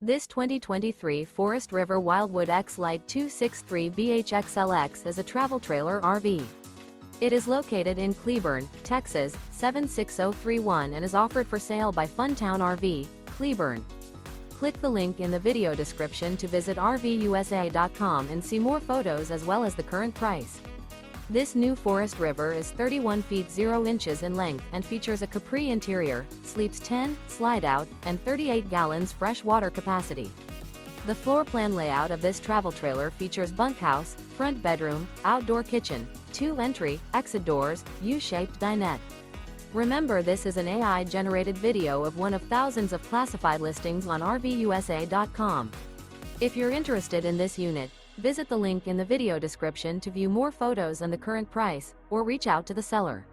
This 2023 Forest River Wildwood X-Lite 263BHXLX is a travel trailer RV. It is located in Cleburne, Texas, 76031 and is offered for sale by Funtown RV, Cleburne. Click the link in the video description to visit RVUSA.com and see more photos as well as the current price. This new Forest River is 31 feet 0 inches in length and features a CAPRI interior, sleeps 10, Slideout, and 38 gallons fresh water capacity. The floor plan layout of this travel trailer features bunkhouse, front bedroom, outdoor kitchen, 2 entry, exit doors, U-shaped dinette. Remember, this is an AI-generated video of one of thousands of classified listings on RVUSA.com. If you're interested in this unit, visit the link in the video description to view more photos and the current price, or reach out to the seller.